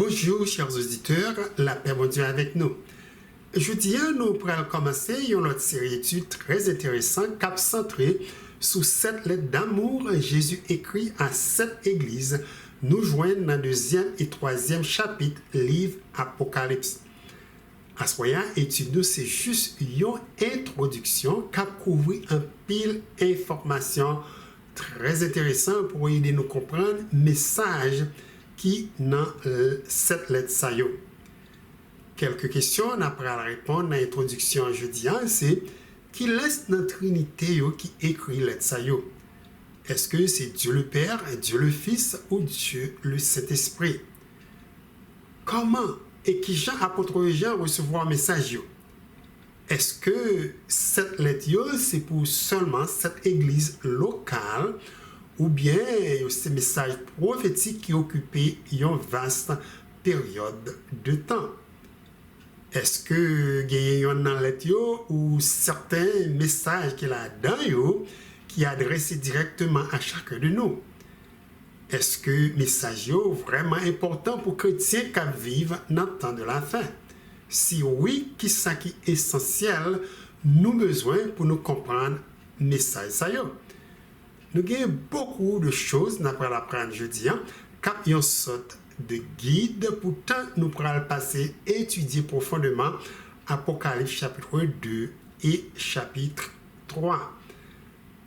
Bonjour chers auditeurs, la paix mon Dieu avec nous. Jeudi, nous pourrons commencer une autre série d'études très intéressantes qui centrée sur 7 lettres d'amour Jésus écrit à 7 églises. Nous joignent dans le 2e et 3e chapitre livre Apocalypse. À ce moment, étude nous c'est juste une introduction qui couvre un pile d'informations très intéressantes pour aider nous comprendre le message qui dans cette lettre ça yo. Quelques questions après la répondre dans l'introduction jeudi, c'est qui laisse notre Trinité yo qui écrit lettre ça yo. Est-ce que c'est Dieu le Père, Dieu le Fils ou Dieu le Saint-Esprit? Comment et qui Jean apôtre Jean recevoir un message yo? Est-ce que cette lettre yo c'est pour seulement cette église locale? Ou bien c'est un message prophétique qui occupait une vaste période de temps. Est-ce que il y a une lettre ou certains messages qu'il a dedans qui est adressé directement à chacun de nous? Est-ce que le message est vraiment important pour les chrétiens qui vivent dans le temps de la fin? Si oui, qui est qui est essentiel, nous besoin pour nous comprendre le message ça yo? Nous avons beaucoup de choses à apprendre jeudi, car il y a une sorte de guide. Pourtant, nous pourrons passer et étudier profondément Apocalypse chapitre 2 et chapitre 3.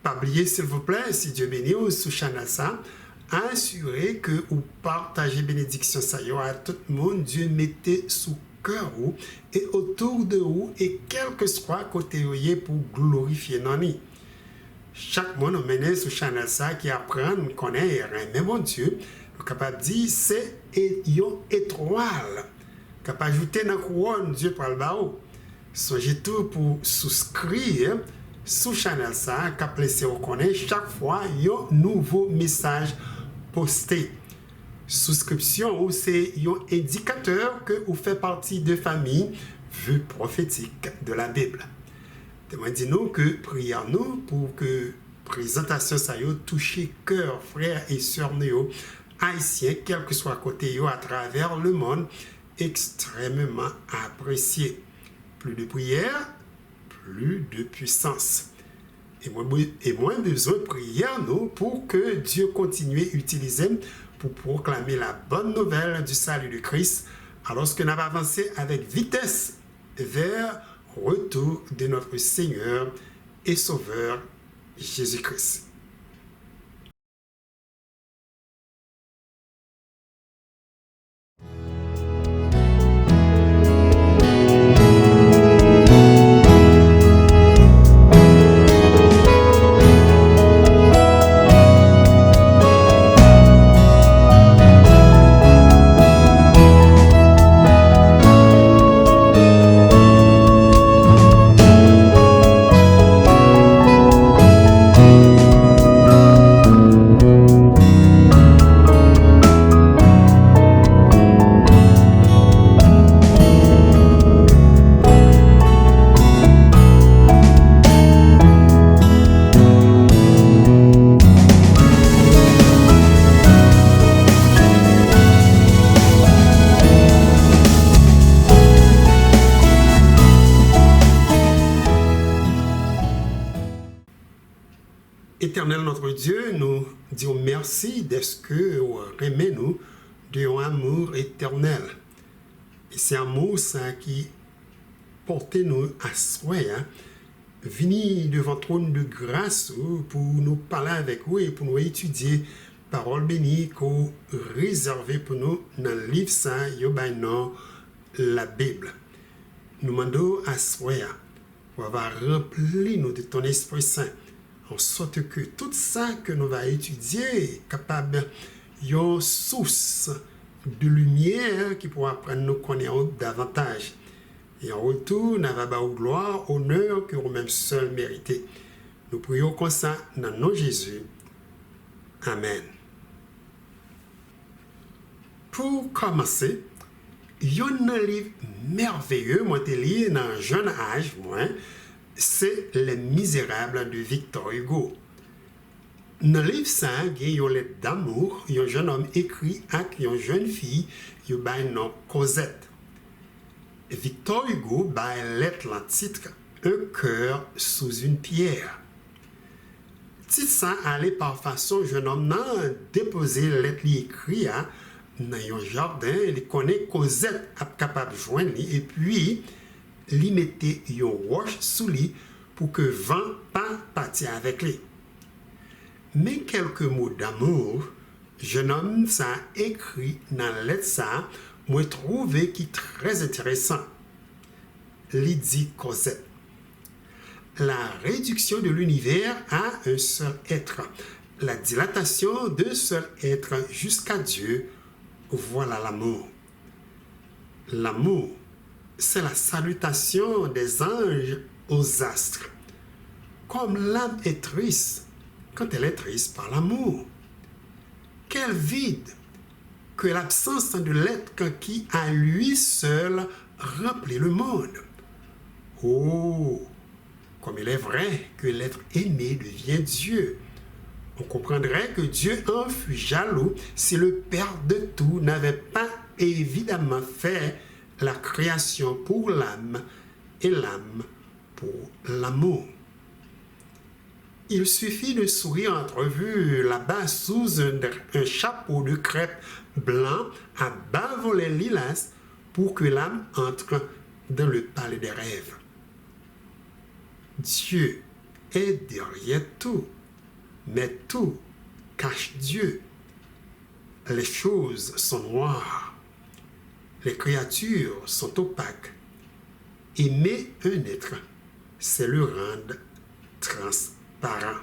Pas oublier, s'il vous plaît, si Dieu bénit ou sous chaîne ça, assurez que vous partagez bénédiction ça à tout le monde. Dieu mettez sous cœur et autour de vous et quel que soit côté pour glorifier notre. Chaque monde mené sur channel ça qui apprend, connaît mais mon Dieu, nous capable dire c'est une étoile. Capable ajouter dans couronne Dieu par le bas. Songez tout pour souscrire sur channel ça, capable laisser reconnaître chaque fois un nouveau message posté. Souscription c'est un indicateur que vous faites partie de famille vue prophétique de la Bible. Dis-nous que prions-nous pour que présentation ça yo touche cœur frères et sœurs haïtiens quel que soit côté yo à travers le monde extrêmement apprécié. Plus de prière, plus de puissance. Et moins besoin de prière nous pour que Dieu continue à utiliser pour proclamer la bonne nouvelle du salut de Christ alors que nous avons avancé avec vitesse vers retour de notre Seigneur et Sauveur Jésus-Christ. Éternel notre Dieu, nous disons merci d'être que vous remet nous d'un amour éternel. Et c'est amour ça qui porte nous à soi, venir devant le trône de grâce pour nous parler avec vous et pour nous étudier parole bénie qu'on réservé pour nous dans le livre saint, la Bible. Nous demandons à soi pour avoir rempli nous de ton Esprit Saint. En sorte que tout ça que nous allons étudier est capable d'une source de lumière qui pourra prendre nous connaître davantage. Et en retour, nous allons gloire, honneur que nous-mêmes seuls méritez. Nous prions comme ça dans le nom de Jésus. Amen. Pour commencer, il y a un livre merveilleux, moi, je lu dans un jeune âge, c'est Les Misérables de Victor Hugo. Dans le livre ça, il y a une lettre d'amour, un jeune homme écrit avec une jeune fille, il y a un nom Cosette. Victor Hugo a une lettre en titre Un cœur sous une pierre. Titre ça allait par façon jeune homme n'a déposé la lettre écrite dans un jardin, il connaît Cosette capable de joindre et puis il mettait une roche sous lui pour que vent pas partir avec lui. Mais quelques mots d'amour, jeune homme ça écrit dans la lettre ça, moi trouvé qui très intéressant. Il dit Cosette. La réduction de l'univers à un seul être, la dilatation d'un seul être jusqu'à Dieu, voilà l'amour. L'amour, c'est la salutation des anges aux astres. Comme l'âme est triste quand elle est triste par l'amour. Quel vide que l'absence de l'être qui à lui seul remplit le monde. Oh, comme il est vrai que l'être aimé devient Dieu. On comprendrait que Dieu en fut jaloux si le Père de tout n'avait pas évidemment fait la création pour l'âme et l'âme pour l'amour. Il suffit de sourire entrevu là-bas sous un chapeau de crêpe blanc à bas volet lilas pour que l'âme entre dans le palais des rêves. Dieu est derrière tout, mais tout cache Dieu. Les choses sont noires, les créatures sont opaques. Aimer un être, c'est le rendre transparent.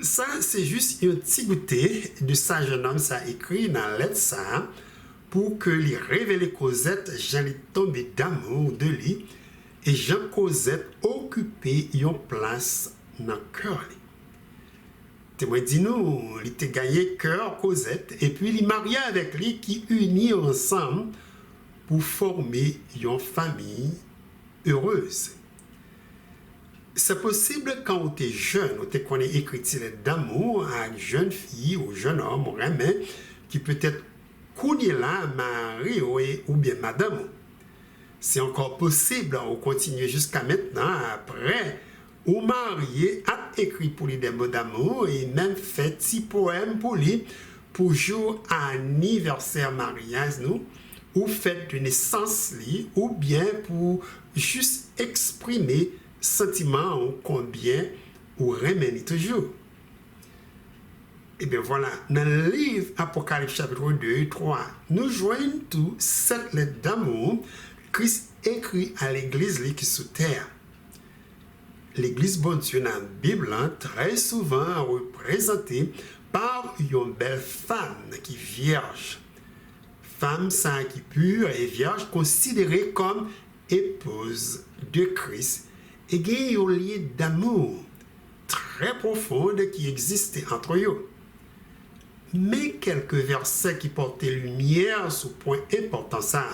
Ça, c'est juste un petit goûter de ça jeune homme, ça écrit dans la lettre ça, pour que lui révéler Cosette, j'allais tomber d'amour de lui, et Jean Cosette occupait une place dans le cœur. Témoin dit nous, il était gagné cœur Cosette, et puis il marié avec lui qui unit ensemble pour former une famille heureuse. C'est possible quand on est jeune, on connaît écrit d'amour à une jeune fille ou jeune homme, mais qui peut-être connaît là, mari ou bien madame. C'est encore possible, on continue jusqu'à maintenant, après, ou marié a écrit pour lui des mots d'amour et même fait petit poème pour lui, pour jour anniversaire mariage, nous, ou fête de naissance, lui, ou bien pour juste exprimer sentiment ou combien ou reménie toujours. Et bien voilà, dans le livre Apocalypse chapitre 2 et 3, nous joignons tous cette lettre d'amour Christ écrit à l'église qui est sous terre. L'église bon Dieu dans la Bible très souvent représentée par une belle femme qui est vierge. Femme sainte qui est pure et vierge considérée comme épouse de Christ et il y a un lien d'amour très profond qui existait entre eux. Mais quelques versets qui portaient lumière sur le point important ça.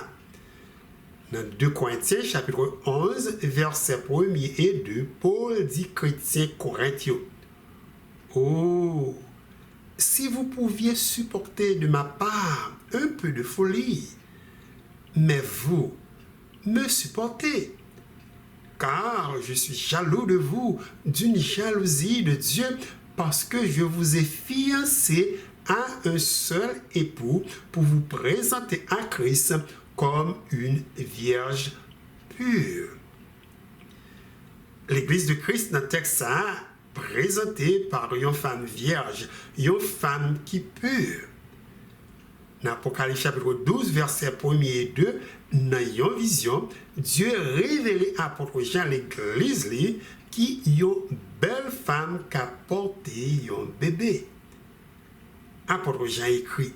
Dans 2 Corinthiens, chapitre 11, versets 1 et 2, Paul dit chrétien corinthien. Oh, si vous pouviez supporter de ma part un peu de folie, mais vous me supportez, car je suis jaloux de vous d'une jalousie de Dieu, parce que je vous ai fiancé à un seul époux pour vous présenter à Christ comme une vierge pure. L'Église de Christ dans le texte présentée par une femme vierge, une femme qui est pure. Dans l'Apocalypse chapitre 12, versets 1 et 2, dans une vision, Dieu révélé à l'apôtre Jean l'Église qui est une belle femme qui a porté un bébé. L'apôtre Jean écrit: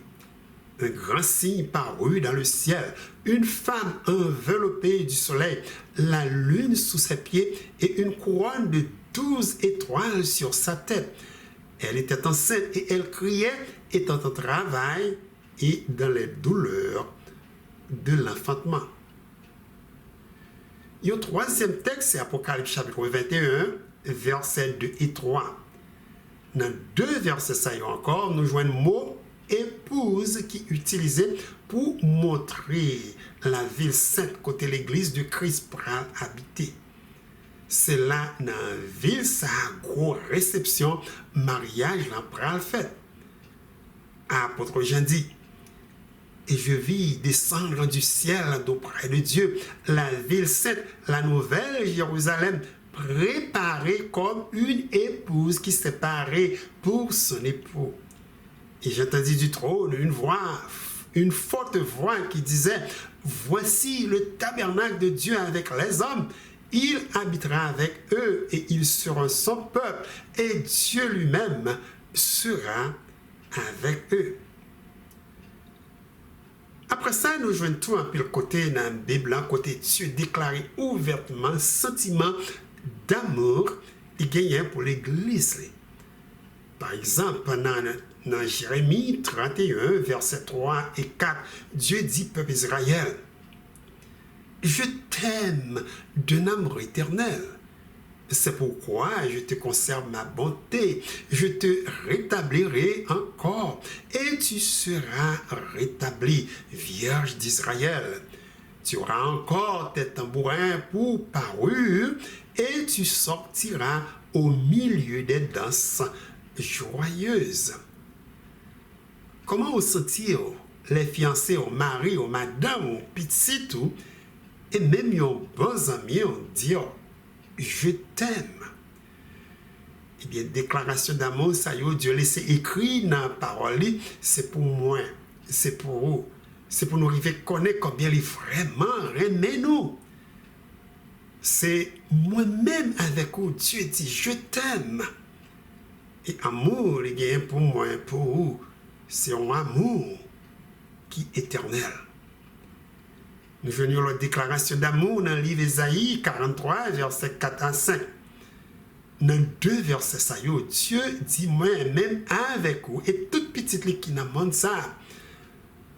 un grand signe parut dans le ciel, une femme enveloppée du soleil, la lune sous ses pieds et une couronne de 12 étoiles sur sa tête. Elle était enceinte et elle criait, étant en travail et dans les douleurs de l'enfantement. Et au troisième texte, c'est Apocalypse chapitre 21, versets 2 et 3. Dans 2 versets ça y est encore, nous joignons le mot épouse qui est utilisé pour montrer la ville sainte côté l'église de Christ pour habiter. C'est là dans la ville, ça a gros réception, mariage, là, pral fait. Apôtre Jean dit, et je vis descendre du ciel d'auprès de Dieu, la ville sainte, la nouvelle Jérusalem, préparée comme une épouse qui s'est parée pour son époux. Et j'entendis du trône une forte voix qui disait, voici le tabernacle de Dieu avec les hommes, il habitera avec eux et ils seront son peuple et Dieu lui-même sera avec eux. Après ça, nous jouons tout un peu le côté dans la Bible, côté Dieu déclaré ouvertement sentiment d'amour il gagne pour l'église. Par exemple, dans Jérémie 31, versets 3 et 4, Dieu dit, peuple Israël, je t'aime d'un amour éternel. C'est pourquoi je te conserve ma bonté, je te rétablirai encore, et tu seras rétabli, Vierge d'Israël. Tu auras encore tes tambourins pour parure, et tu sortiras au milieu des danses joyeuses. Comment sentir les fiancés, aux maris, aux madames, aux petits tout, et même aux bons amis, on dit, je t'aime. Eh bien, déclaration d'amour, ça y est, Dieu laissé écrit dans la parole, c'est pour moi, c'est pour vous, c'est pour nous arriver à connaître combien il vraiment aimé nous. C'est moi-même avec vous, Dieu dit, je t'aime. Et amour, il y a pour moi, pour vous, c'est un amour qui est éternel. Nous venons la déclaration d'amour dans le livre Ésaïe 43, versets 4 à 5. Dans 2 versets, ça y est, Dieu dit moi-même avec vous, et toute petite qui n'a pas ça,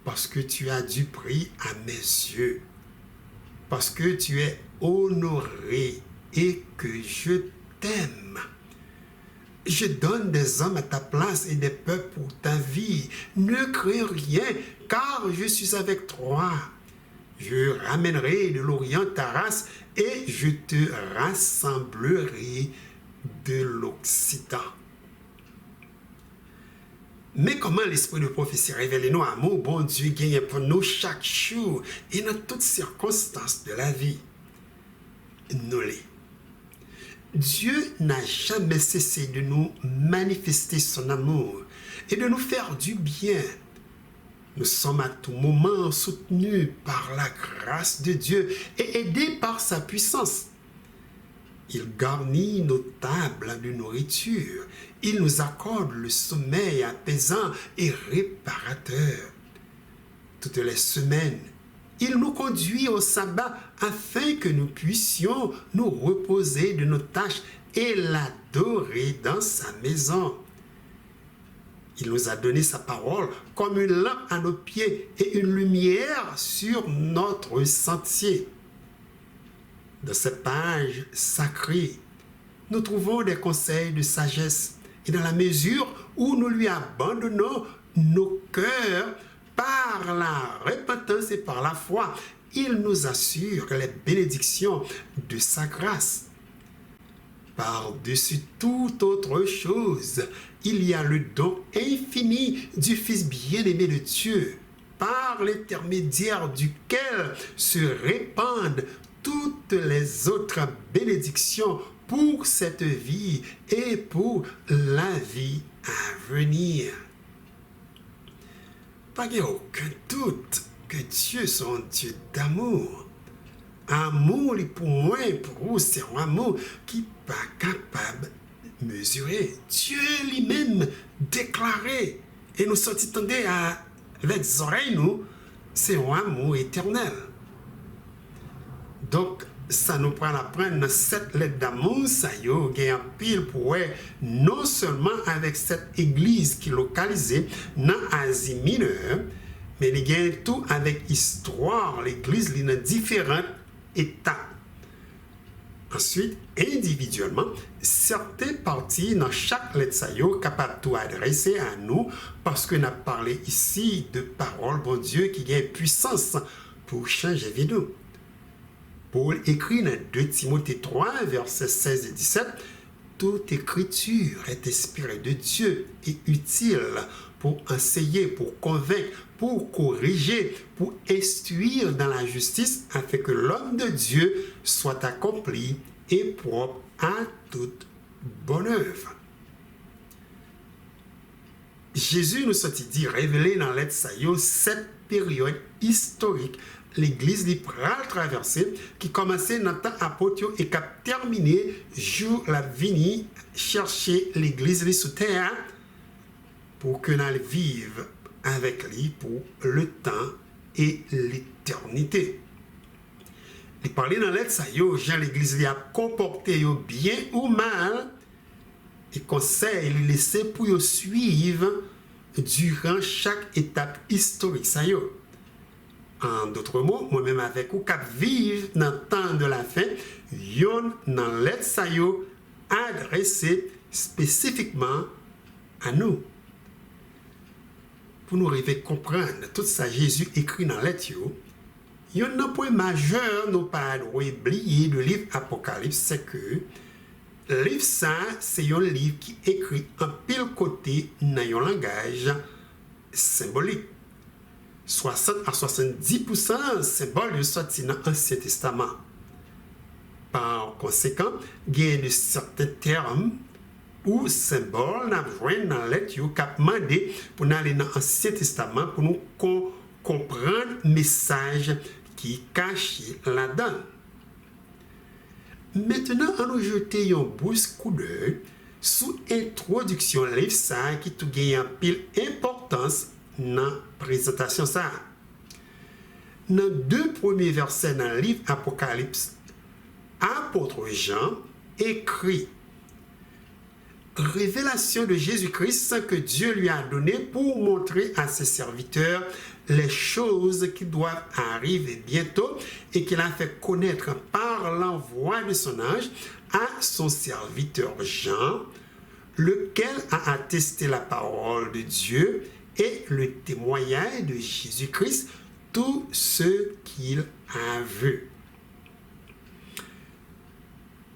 parce que tu as du prix à mes yeux, parce que tu es honoré et que je t'aime. Je donne des hommes à ta place et des peuples pour ta vie. Ne crains rien, car je suis avec toi. Je ramènerai de l'Orient ta race et je te rassemblerai de l'Occident. Mais comment l'esprit de prophétie révèle nous amour, bon Dieu, gagne pour nous chaque jour et dans toutes circonstances de la vie? Nous les. Dieu n'a jamais cessé de nous manifester son amour et de nous faire du bien. Nous sommes à tout moment soutenus par la grâce de Dieu et aidés par sa puissance. Il garnit nos tables de nourriture. Il nous accorde le sommeil apaisant et réparateur. Toutes les semaines, il nous conduit au sabbat afin que nous puissions nous reposer de nos tâches et l'adorer dans sa maison. Il nous a donné sa parole comme une lampe à nos pieds et une lumière sur notre sentier. Dans cette page sacrée, nous trouvons des conseils de sagesse et dans la mesure où nous lui abandonnons nos cœurs par la repentance et par la foi, il nous assure les bénédictions de sa grâce. Par-dessus toute autre chose, il y a le don infini du Fils bien-aimé de Dieu, par l'intermédiaire duquel se répandent toutes les autres bénédictions pour cette vie et pour la vie à venir. Pas aucun doute que Dieu est un Dieu d'amour. Amour, pour moi et pour vous, c'est un amour qui n'est pas capable de mesurer. Dieu lui-même déclaré, et nous sortons avec les oreilles, nous, c'est un amour éternel. Donc, ça nous prend à prendre dans cette lettre d'amour, ça y est, un pile pour non seulement avec cette église qui est localisée dans Asie mineure, mais il y a tout avec histoire, l'église est dans différentes étapes. Ensuite, individuellement, certaines parties dans chaque lettre ça yo capable de adresser à nous parce que nous avons parlé ici de parole, bon Dieu, qui a puissance pour changer vie nous. Paul écrit dans 2 Timothée 3, versets 16 et 17, « Toute écriture est inspirée de Dieu et utile pour enseigner, pour convaincre, pour corriger, pour instruire dans la justice, afin que l'homme de Dieu soit accompli et propre à toute bonne œuvre. » Jésus nous a dit, révélé dans l'être saillot, cette période historique, l'Église li pral traversée, qui commençait dans le temps apôtre et qui a terminé jour la vini chercher l'Église li sous terre pour que nous vivions avec lui pour le temps et l'éternité. Il parlait dans l'être ça yo, Jean l'Église li a comporté yo bien ou mal et conseil il laissé pour yo suivre durant chaque étape historique ça yo. En d'autres mots, moi-même avec vous, cap vivre dans le temps de la fin, yon dans l'être ça yo adressé spécifiquement à nous. Pour nous arriver à comprendre tout ça, Jésus écrit dans l'être yo, yon nan point majeur nous pas oublier le livre Apocalypse, c'est que livre ça, c'est un livre qui écrit en pile côté dans un langage symbolique. 60 à 70% symbole sorti dans l'Ancien Testament. Par conséquent, il y a de certains termes ou symboles dans l'être qui ont demandé pour aller dans l'Ancien Testament pour nous comprendre le message qui est caché là-dedans. Maintenant, on nous jeter un brusque coup d'œil sous introduction livre ça qui tout gagne en pile importance dans la présentation ça. Dans 2 premiers versets dans le livre Apocalypse, apôtre Jean écrit révélation de Jésus-Christ que Dieu lui a donné pour montrer à ses serviteurs les choses qui doivent arriver bientôt et qu'il a fait connaître par l'envoi de son ange à son serviteur Jean, lequel a attesté la parole de Dieu et le témoignage de Jésus-Christ, tout ce qu'il a vu.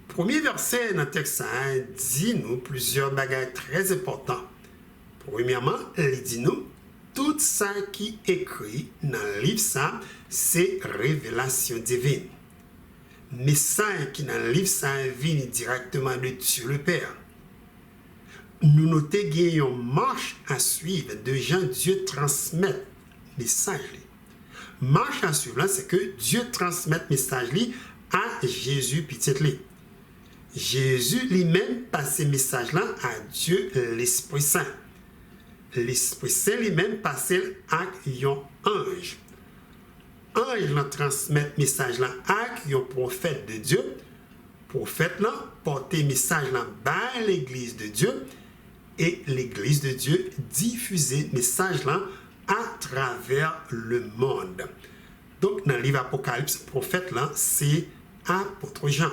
Premier verset dans le texte dit nous plusieurs bagages très importants. Premièrement, il dit nous tout ça qui est écrit dans le livre ça, c'est révélation divine. Mais ça qui dans le livre ça vient directement de Dieu le Père. Nous notons qu'il y a une marche à suivre de gens Dieu transmet le message. Marche à suivre, c'est que Dieu transmet le message à Jésus petit. Jésus lui-même passe ce message-là à Dieu l'Esprit Saint. L'Esprit Saint lui-même passe à un ange. Ange transmet le message-là à un prophète de Dieu. Prophète là porte le message-là à l'église de Dieu. Et l'église de Dieu diffusait le message-là à travers le monde. Donc, dans le livre Apocalypse, prophète là, c'est apôtre Jean.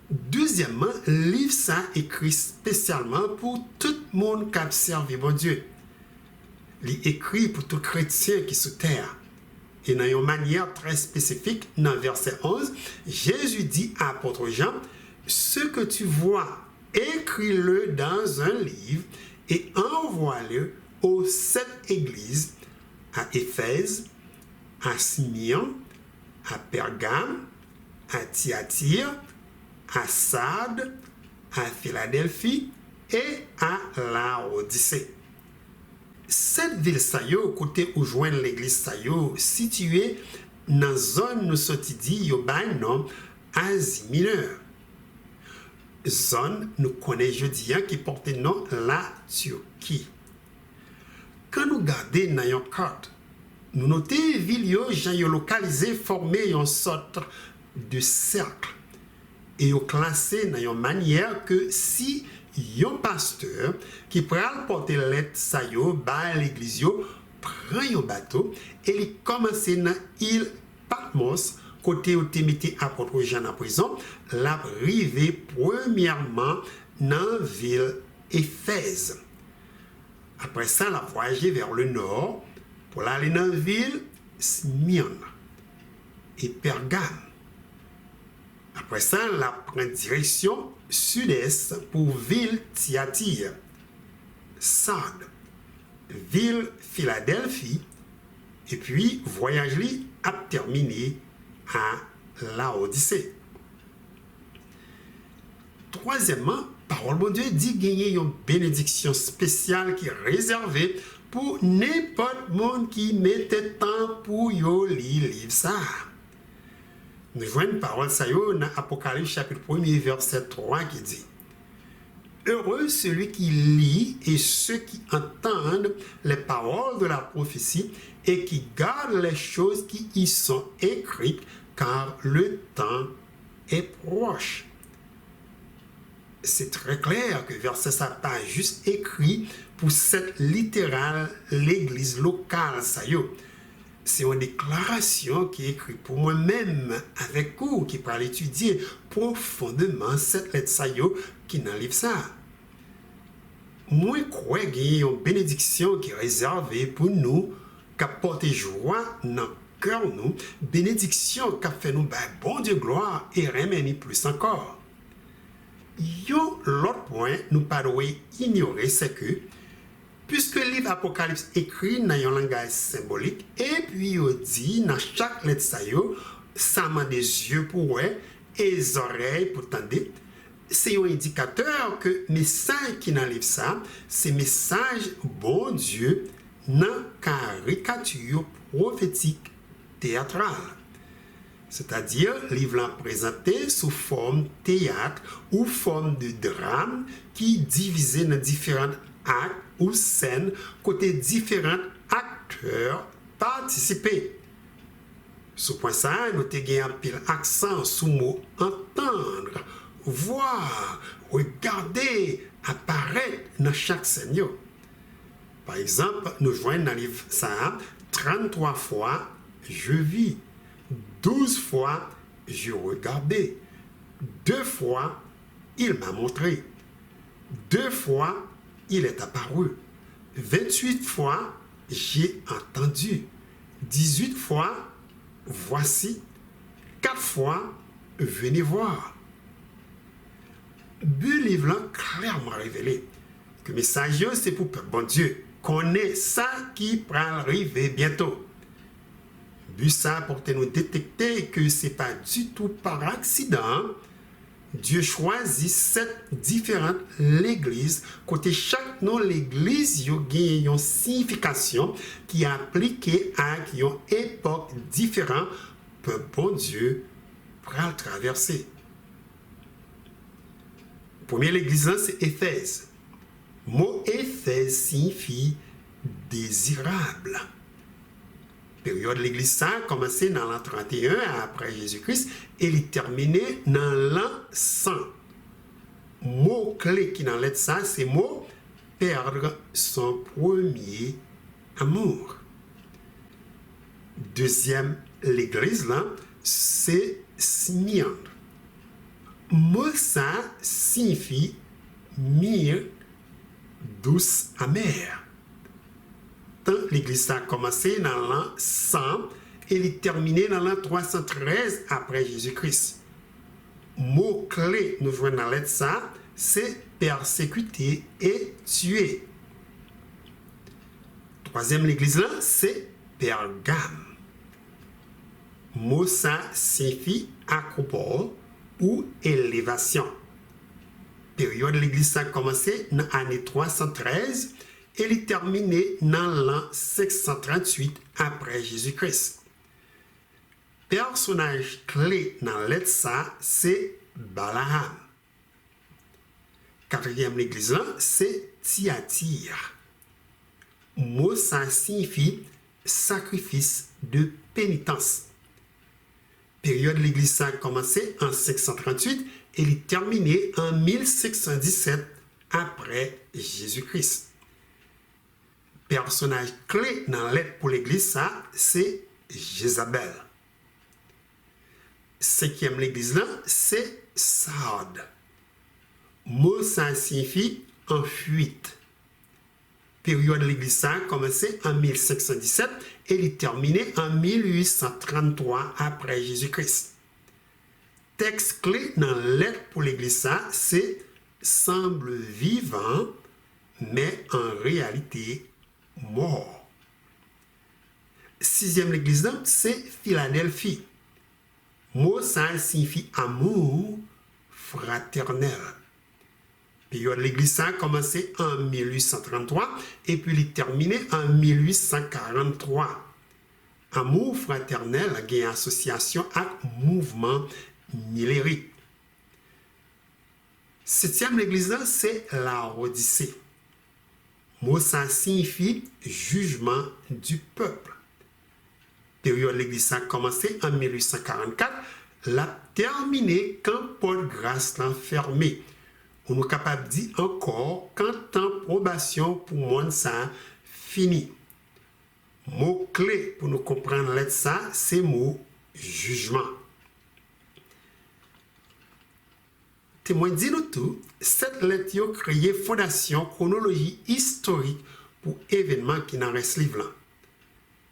Deuxièmement, le livre ça écrit spécialement pour tout le monde qui a servi bon Dieu. Il est écrit pour tout chrétien qui est sous terre. Et dans une manière très spécifique, dans verset 11, Jésus dit à apôtre Jean, ce que tu vois, écris-le dans un livre et envoie-le aux 7 églises, à Éphèse, à Smyrne, à Pergame, à Thyatire, à Sardes, à Philadelphie et à Laodicée. Cette ville sayo, côté où joigne l'église sayo, située dans la zone nous sommes dit yo nom Asie mineure. Zone nous connaissons jeudi qui porte le nom la Turquie. Quand nous regardons dans une carte, nous notons que ville yo localisé formé une sorte de cercle et yo classé dans une manière que si un pasteur qui pral porter lettre sa yo ba l'église yo prend un bateau et il commence dans l'île Patmos côté où tu mis apôtre Jean en prison, l'a arrivé premièrement dans la ville Éphèse. Après ça, l'a voyagé vers le nord pour aller dans la ville Smyrne et Pergame. Après ça, l'a prend direction sud-est pour ville Thyatire, Sardes, ville Philadelphie, et puis voyage lui a terminé à Laodicée. Troisièmement, parole de Dieu dit gagner une bénédiction spéciale qui est réservée pour n'importe monde qui mettait temps pour yo lire livre ça. Nous voyons une parole ça dans Apocalypse chapitre 1 verset 3 qui dit: Heureux celui qui lit et ceux qui entendent les paroles de la prophétie et qui gardent les choses qui y sont écrites, car le temps est proche. C'est très clair que verset ça pas juste écrit pour cette littérale l'église locale ça yo. C'est une déclaration qui est écrite pour moi-même avec vous qui parle étudier profondément cette lettre ça yo qui dans livre ça. Moi crois qu'il y a une bénédiction qui est réservée pour nous qui porte joie dans cœur nous, bénédiction qui fait nous bon Dieu gloire et remercier plus encore. L'autre point nous pas ignorer c'est que puisque le livre Apocalypse écrit dans un langage symbolique et puis il dit dans chaque lettre ça m'a des yeux pour voir et des oreilles pour entendre, c'est un indicateur que le message qui dans le livre ça, c'est le message bon Dieu dans caricature prophétique théâtrale. C'est-à-dire, le livre présenté sous forme théâtre ou forme de drame qui est divisé dans différents actes ou scènes côté différents acteurs participer. Sous point ça, nous avons un pile accent sous mot entendre, voir, regarder, apparaître dans chaque scène. Par exemple, nous voyons dans le livre ça 33 fois je vis, 12 fois je regardais, 2 fois il m'a montré, 2 fois il est apparu, 28 fois j'ai entendu, 18 fois voici, 4 fois venez voir. Le livre clairement révélé que le message c'est pour que bon Dieu connaît ça qui va arriver bientôt. But ça pour nous détecter que ce n'est pas du tout par accident. Dieu choisit 7 différentes églises. Côté chaque nom l'église, il y a une signification qui est appliquée à une époque différente pour bon Dieu pour traverser. Première église, c'est Éphèse. Le mot Éphèse signifie désirable. La période de l'église ça a commencé dans l'an 31 après Jésus-Christ et il est terminé dans l'an 100. Le mot clé qui dans l'aide ça, c'est le mot perdre son premier amour. Deuxième l'église là, c'est Smyrne. Le mot ça signifie myrrhe douce amère. L'église a commencé dans l'an 100 et elle est terminée dans l'an 313 après Jésus-Christ. Mot clé nous voyons dans l'aide ça, c'est persécuter et tuer. Troisième l'église là, c'est Pergame. Mot ça signifie acropole ou élévation. Période de l'église a commencé dans l'année 313 et elle est terminée dans l'an 538 après Jésus-Christ. Personnage clé dans l'aide ça, c'est Balaam. Quatrième l'église là, c'est Thyatire. Mot ça signifie sacrifice de pénitence. Période de l'église a commencé en 538 et elle est terminée en 1517 après Jésus-Christ. Personnage clé dans l'aide pour l'église, ça, c'est Jézabel. cinquième l'église là, c'est Sardes. Mot ça signifie en fuite. Période de l'église ça a commencé en 1517 et il est terminé en 1833 après Jésus-Christ. Texte clé dans lettre pour l'église ça, c'est semble vivant, mais en réalité mort. Sixième l'église là, c'est Philadelphie. Mot ça signifie amour fraternel. Période de l'église ça a commencé en 1833 et puis il est terminé en 1843. Amour fraternel a une association avec mouvement milérique. Septième l'église là, c'est la Odyssée. Mot ça signifie jugement du peuple. Période de l'église ça a commencé en 1844, l'a terminé quand Port Grâce l'a fermé. On est capable de dire encore quand temps probation pour moi ça fini. Mot clé pour nous comprendre ça, c'est mot jugement. Témoin dit nous tout, cette lettre a créé fondation chronologie historique pour événements qui n'en restent livre là.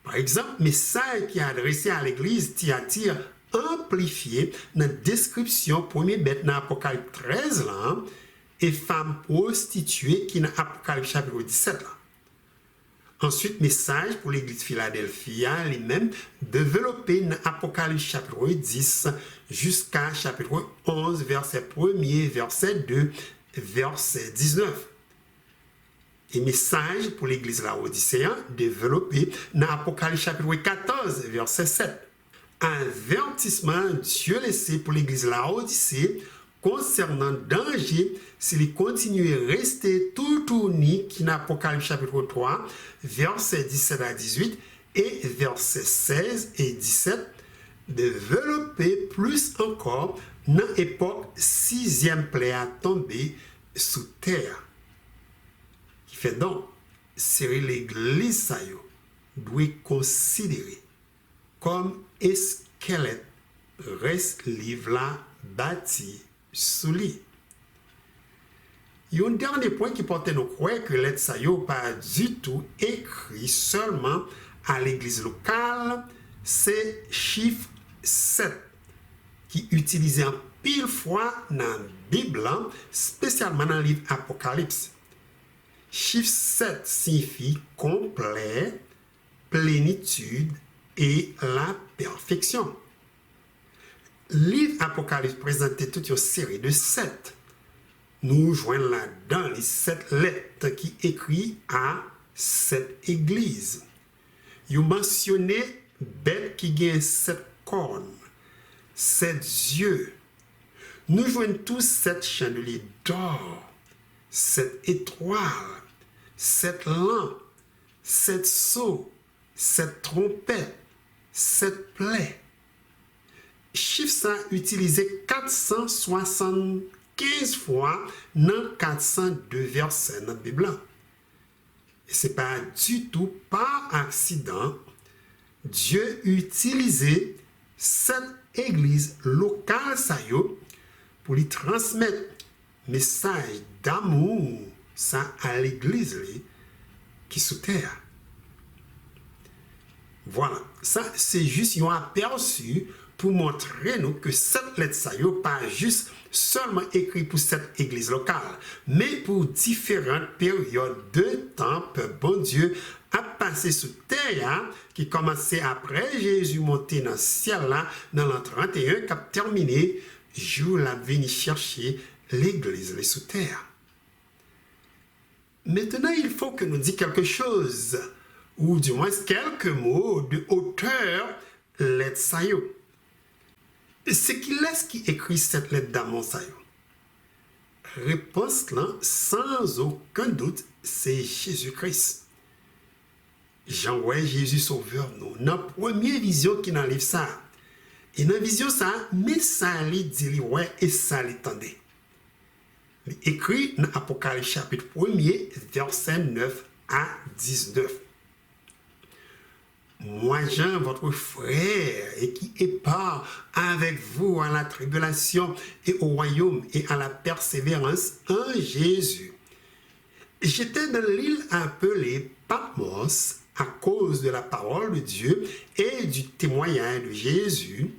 Par exemple, message qui est adressé à l'église Thyatire amplifié dans la description premier bête dans Apocalypse 13 là, et femme prostituée qui est dans Apocalypse chapitre 17 là. Ensuite, message pour l'église Philadelphie, lui-même développé dans Apocalypse chapitre 10 jusqu'à chapitre 11, verset 1er, verset 2, verset 19. Et message pour l'église Laodicéen développé dans Apocalypse chapitre 14, verset 7. Avertissement Dieu laissé pour l'église Laodicée concernant danger s'il continue à rester tout uni qui dans Apocalypse chapitre 3, verset 17 à 18 et verset 16 et 17, développer plus encore dans l'époque sixième plaie à tomber sous terre. Qui fait donc, c'est l'église ça doit considérer comme un squelette reste livre là bâti sous lui. Il y a un dernier point qui porte nous croire que l'aide ça n'est pas du tout écrit seulement à l'église locale, c'est chiffre 7 qui est utilisé en pile fois dans la Bible, spécialement dans le livre Apocalypse. Chiffre 7 signifie complet, plénitude et la perfection. Le livre Apocalypse présentait toute une série de 7. Nous joignons là-dedans les 7 lettres qui écrivent à cette église. Il mentionné bête qui gagne 7 cornes, 7 yeux. Nous joignons tous 7 chandeliers d'or, 7 étoiles, 7 lampes, 7 sceaux, 7 trompettes, 7 plaies. Chiffre ça utilisé 475 fois dans 402 versets dans la Bible. Et ce n'est pas du tout par accident. Dieu utilisé cette église locale pour lui transmettre message d'amour ça à l'église qui sous terre. Voilà, ça c'est juste un aperçu pour montrer nous que cette lettre ça n'est pas juste seulement écrit pour cette église locale, mais pour différentes périodes de temps que bon Dieu a passé sous terre, qui commençait après Jésus monté dans le ciel là, dans l'an 31, qui a terminé, jour la venu chercher l'église sous terre. Maintenant, il faut que nous disions quelque chose, ou du moins quelques mots de auteur lettre ça yo. C'est qui est-ce qui écrit cette lettre d'amour ça yo? Réponse là, sans aucun doute, c'est Jésus-Christ. Jean ouais Jésus sauveur nous. Dans la première vision qui dans livre ça. Et dans la vision ça, mais ça lui dit ouais et ça lui tendait. Il écrit dans Apocalypse chapitre 1er, verset 9 à 19. moi Jean, votre frère, et qui est part avec vous à la tribulation et au royaume et à la persévérance en Jésus. J'étais dans l'île appelée Patmos à cause de la parole de Dieu et du témoignage de Jésus.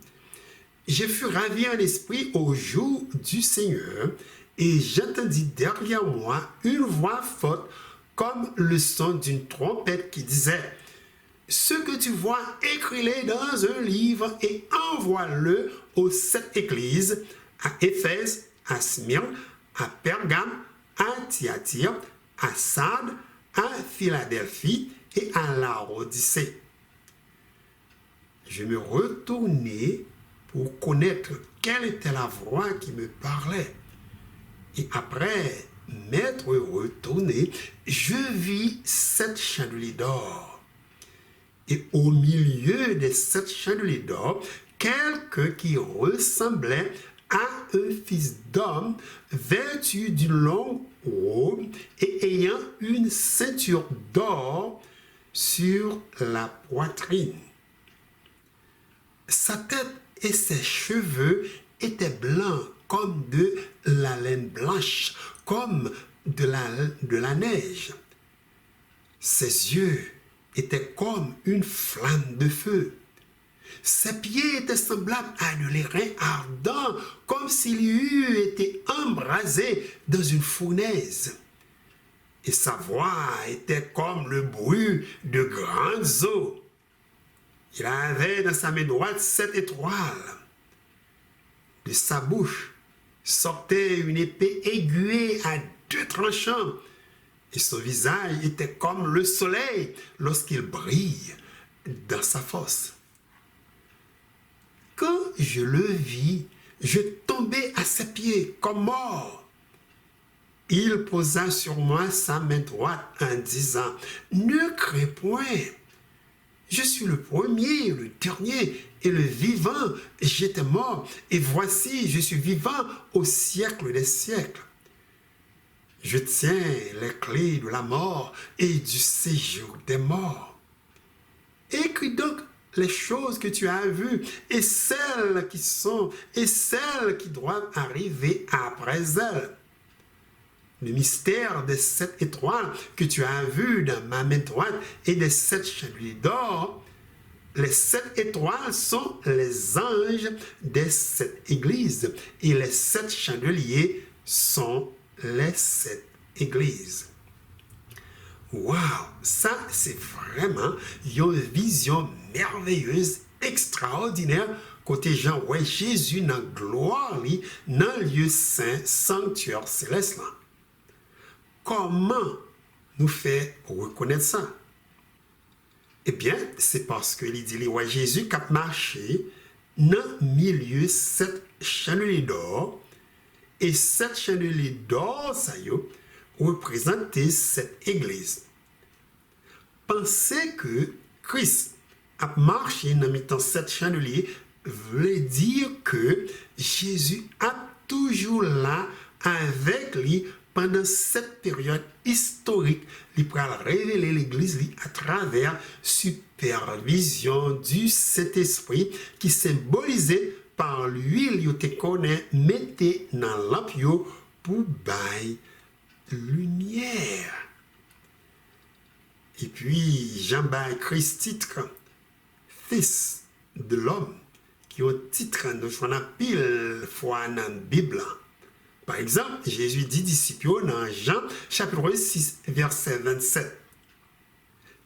Je fus ravi en esprit au jour du Seigneur, et j'entendis derrière moi une voix forte comme le son d'une trompette qui disait « Ce que tu vois, écris-le dans un livre et envoie-le aux 7 églises, à Éphèse, à Smyrne, à Pergame, à Thyatire, à Sardes, à Philadelphie et à Laodicée. » Je me retournai pour connaître quelle était la voix qui me parlait. Et après m'être retourné, je vis 7 chandeliers d'or. Et au milieu des 7 chandeliers d'or, quelqu'un qui ressemblait à un fils d'homme, vêtu d'une longue robe et ayant une ceinture d'or sur la poitrine. Sa tête et ses cheveux étaient blancs comme de la laine blanche, comme de la neige. Ses yeux étaient comme une flamme de feu. Ses pieds étaient semblables à de l'airain ardent, comme s'il eût été embrasé dans une fournaise. Et sa voix était comme le bruit de grandes eaux. Il avait dans sa main droite 7 étoiles. De sa bouche sortait une épée aiguë à 2 tranchants, et son visage était comme le soleil lorsqu'il brille dans sa force. Quand je le vis, je tombai à ses pieds comme mort. Il posa sur moi sa main droite en disant « Ne crains point, je suis le premier, le dernier et le vivant. J'étais mort et voici, je suis vivant au siècle des siècles. Je tiens les clés de la mort et du séjour des morts. Écris donc les choses que tu as vues et celles qui sont et celles qui doivent arriver après elles. Le mystère des 7 étoiles que tu as vues dans ma main droite et des 7 chandeliers d'or. Les 7 étoiles sont les anges des 7 églises et les 7 chandeliers sont les 7 églises. Waouh, ça c'est vraiment une vision merveilleuse, extraordinaire, côté Jean, ouais, Jésus dans gloire, dans le lieu saint, sanctuaire céleste. Comment nous fait reconnaître ça? Eh bien, c'est parce que il dit, ouais, Jésus qui a marché dans le milieu 7 chandeliers d'or, et 7 chandeliers d'or, ça y est, représentaient cette église. Pensez que Christ a marché dans le 7 chandeliers veut dire que Jésus a toujours là avec lui pendant cette période historique. Il peut révéler l'église à travers supervision du Saint-Esprit qui symbolisait par l'huile il te connaît mettez dans l'ampio pour bailler lumière. Et puis Jean-Baptiste Christ titre fils de l'homme qui ont titre de son pile fois dans la Bible. Par exemple, Jésus dit disciples dans Jean chapitre 6 verset 27.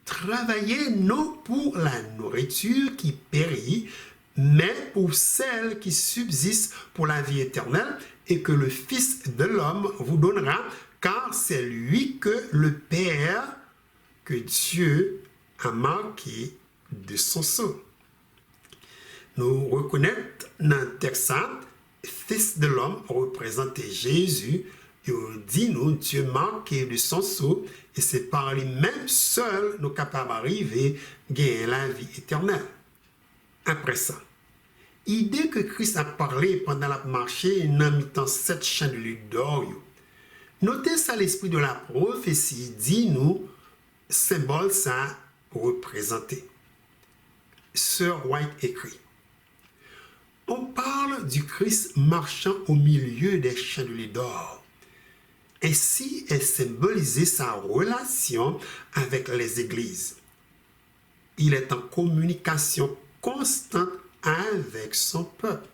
Travaillez non pour la nourriture qui périt, mais pour celle qui subsiste pour la vie éternelle et que le Fils de l'homme vous donnera, car c'est lui que le Père, que Dieu a marqué de son sceau. Nous reconnaissons dans le texte, Fils de l'homme représentait Jésus, et on dit nous, Dieu marqué de son sceau, et c'est par lui-même seul nous sommes capables d'arriver à gagner la vie éternelle. Après ça, l'idée que Christ a parlé pendant la marché dans le temps 7 chandeliers d'or, notez ça l'esprit de la prophétie, dit nous, symbole ça représenté. Sir White écrit: on parle du Christ marchant au milieu des chandeliers d'or. Ainsi est symbolisée sa relation avec les églises. Il est en communication constante avec son peuple.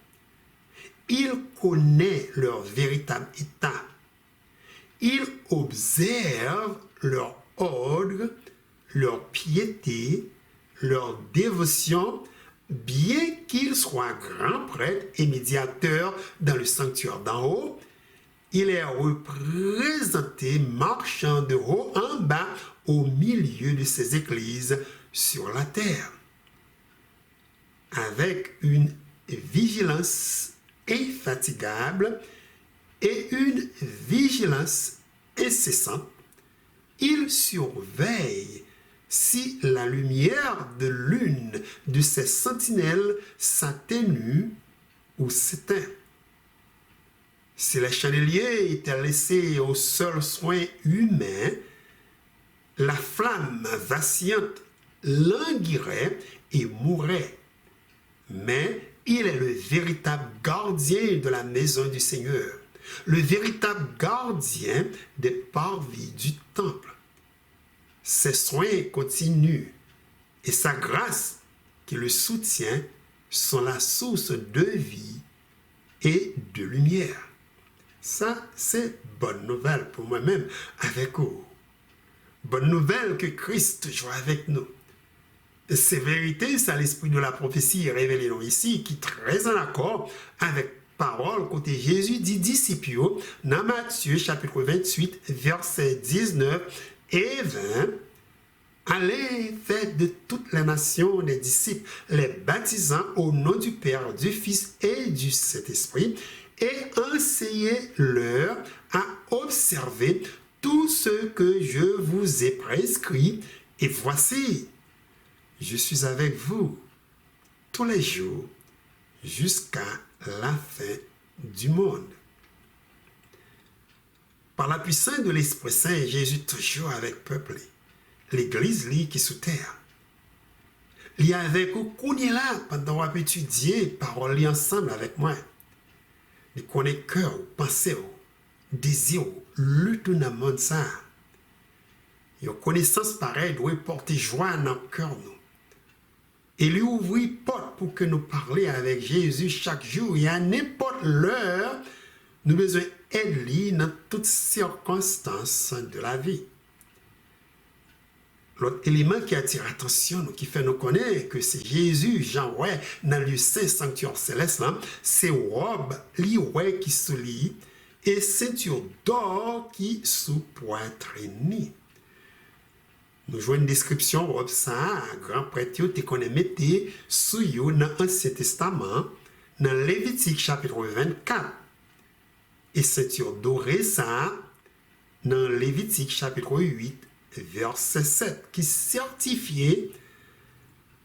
Il connaît leur véritable état. Il observe leur ordre, leur piété, leur dévotion, bien qu'il soit grand prêtre et médiateur dans le sanctuaire d'en haut. Il est représenté marchant de haut en bas au milieu de ces églises sur la terre, avec une vigilance infatigable et une vigilance incessante. Il surveille si la lumière de l'une de ces sentinelles s'atténue ou s'éteint. Si les chandeliers étaient laissés au seul soin humain, la flamme vacillante languirait et mourrait. Mais il est le véritable gardien de la maison du Seigneur, le véritable gardien des parvis du temple. Ses soins continus et sa grâce qui le soutient sont la source de vie et de lumière. Ça, c'est bonne nouvelle pour moi-même avec vous. Bonne nouvelle que Christ joue avec nous. Ces vérités, c'est l'esprit de la prophétie révélée ici, qui est très en accord avec parole côté Jésus dit disciples dans Matthieu chapitre 28, versets 19 et 20. Allez, faites de toutes les nations des disciples, les baptisant au nom du Père, du Fils et du Saint-Esprit, et enseignez-leur à observer tout ce que je vous ai prescrit. Et voici, je suis avec vous tous les jours jusqu'à la fin du monde. Par la puissance de l'Esprit Saint, Jésus toujours avec peuple. L'église qui est sous terre. Il y a avec vous qu'on est là pendant qu'on étudier parole ensemble avec moi. Il connaît cœur, pensée, désir, lutte dans le monde ça. Une connaissance pareille doit porter joie dans le cœur nous. Et lui ouvrir porte pour que nous parlions avec Jésus chaque jour et à n'importe l'heure, nous avons besoin d'aide dans toutes circonstances de la vie. L'autre élément qui attire l'attention, qui fait nous connaître que c'est Jésus, Jean, ouais, dans le saint sanctuaire céleste, c'est robe, li qui sous lit, et ceinture d'or qui sous poitrine. Nous jouons une description robe ça, grand prêtre, te connaît mettre sous yo dans l'Ancien Testament, dans Lévitique chapitre 24. Et ceinture dorée ça, dans Lévitique chapitre 8, verset 7, qui certifiait,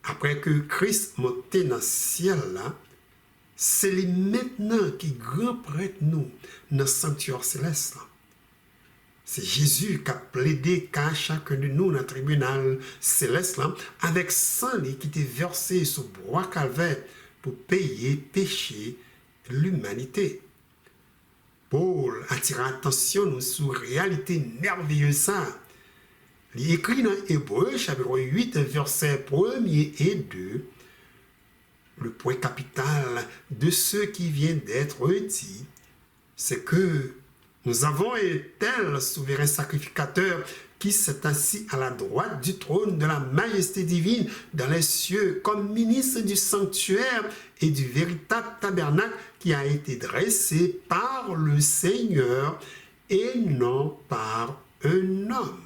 après que Christ montait dans le ciel là, c'est lui maintenant qui grand prêtre nous dans le sanctuaire céleste là. C'est Jésus qui a plaidé qu'à chacun de nous dans le tribunal céleste là, avec sang qui était versé sur le bois calvaire pour payer péché de l'humanité. Paul attire l'attention sur la réalité merveilleuse ça. Il écrit dans Hébreux, chapitre 8, versets 1 et 2, le point capital de ce qui vient d'être dit, c'est que nous avons un tel souverain sacrificateur qui s'est assis à la droite du trône de la majesté divine dans les cieux, comme ministre du sanctuaire et du véritable tabernacle qui a été dressé par le Seigneur et non par un homme.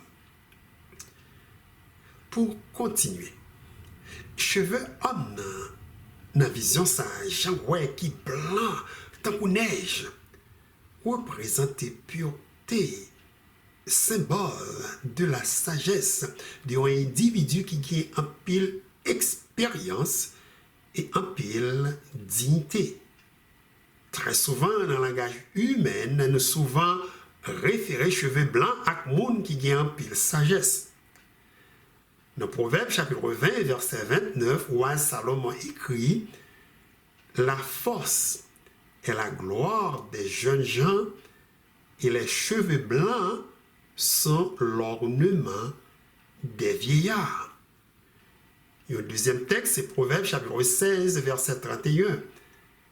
Pour continuer, cheveux homme dans la vision ça, Jean qui blanc, tant que neige, représente pureté, symbole de la sagesse d'un individu qui a en pile expérience et en pile dignité. Très souvent, dans le langage humain, nous souvent référé cheveux blancs à monde qui a en pile sagesse. Dans Proverbe chapitre 20, verset 29, roi Salomon écrit « La force et la gloire des jeunes gens et les cheveux blancs sont l'ornement des vieillards. » Et le deuxième texte, c'est Proverbe chapitre 16, verset 31.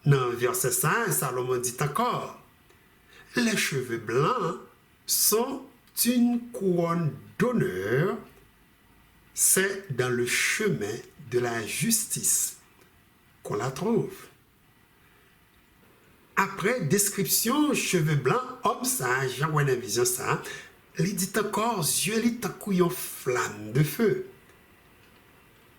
Dans le verset 5, Salomon dit encore « Les cheveux blancs sont une couronne d'honneur. C'est dans le chemin de la justice qu'on la trouve. » Après description, cheveux blancs, homme sage, Jean Wayne vision ça, il dit encore, yeux li takou flamme de feu.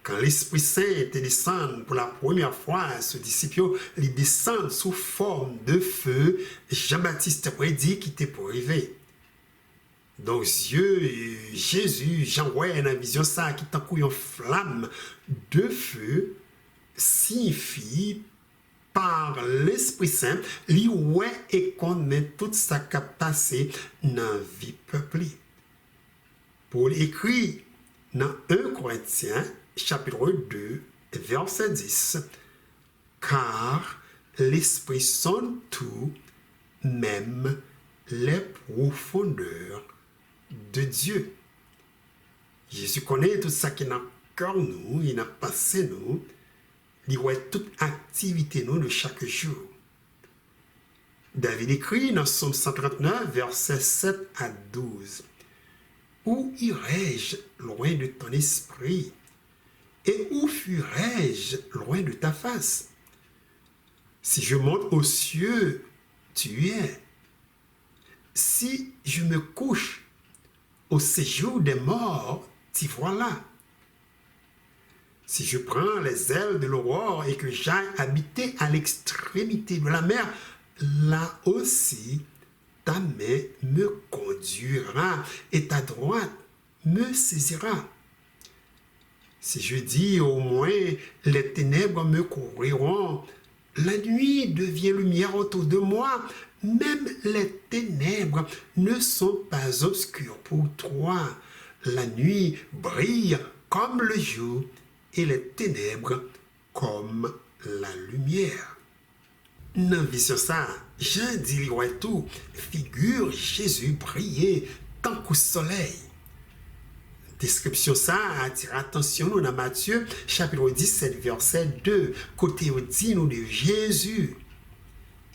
Quand l'Esprit Saint était descendu pour la première fois à ce disciple, il descend sous forme de feu. Jean-Baptiste prédit qu'il était pour arriver. Donc, Jésus, Jean ouais, dans vision ça, qui takou une flamme de feu, signifie par l'Esprit Saint, li ouais et connaît toute sa capacité dans la vie peuplée. Pour l'écrit dans 1 Corinthiens, chapitre 2, verset 10, car l'Esprit sonde tout, même les profondeurs de Dieu. Jésus connaît tout ça qui est dans le cœur nous, il a passé nous, il voit toute activité nous de chaque jour. David écrit dans Psaume 139, versets 7 à 12, où irai-je loin de ton esprit? Et où fuirai-je loin de ta face? Si je monte aux cieux, tu y es. Si je me couche au séjour des morts, t'y voilà. Si je prends les ailes de l'aurore et que j'aille habiter à l'extrémité de la mer, là aussi, ta main me conduira et ta droite me saisira. Si je dis au moins les ténèbres me couvriront, la nuit devient lumière autour de moi, même les ténèbres ne sont pas obscures pour toi. La nuit brille comme le jour et les ténèbres comme la lumière. Dans vision ça, Jean dit tout, figure Jésus briller tant qu'au soleil. Description ça attire attention nous dans Matthieu chapitre 17 verset 2 côté où dit nous de Jésus.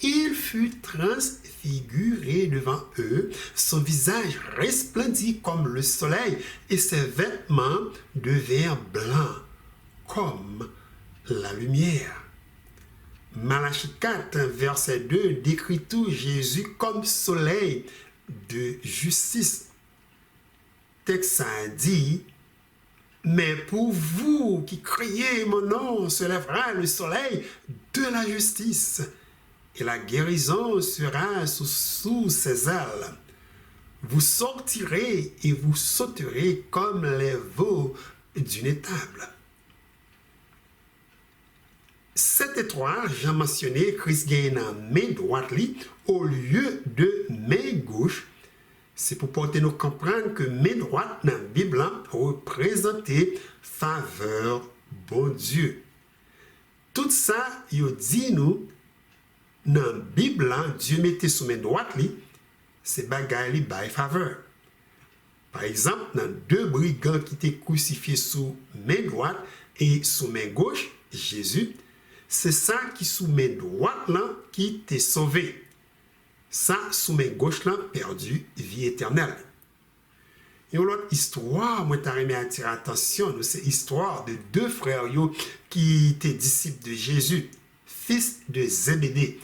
Il fut transfiguré devant eux, son visage resplendit comme le soleil et ses vêtements devinrent blancs comme la lumière. Malachie 4 verset 2 décrit tout Jésus comme soleil de justice. Texte a dit, mais pour vous qui criez mon nom, se lèvera le soleil de la justice, et la guérison sera sous ses ailes. Vous sortirez et vous sauterez comme les veaux d'une étable. Cette étoile, j'ai mentionné, Christ gagne en main droite au lieu de main gauche. C'est pour porter nous comprendre que main droite dans la Bible représente faveur bon Dieu. Tout ça, il dit nous, dans la Bible, Dieu mettait sous main droite, c'est bagaille li by faveur. Par exemple, dans deux brigands qui étaient crucifiés sous main droite et sous main gauche, Jésus, c'est ça qui sous main droite là qui t'est sauvé. Ça, sous main gauche là, perdu vie éternelle. Et l'autre histoire, moi t'as aimé attirer attention, c'est l'histoire de deux frères qui étaient disciples de Jésus, fils de Zébédée,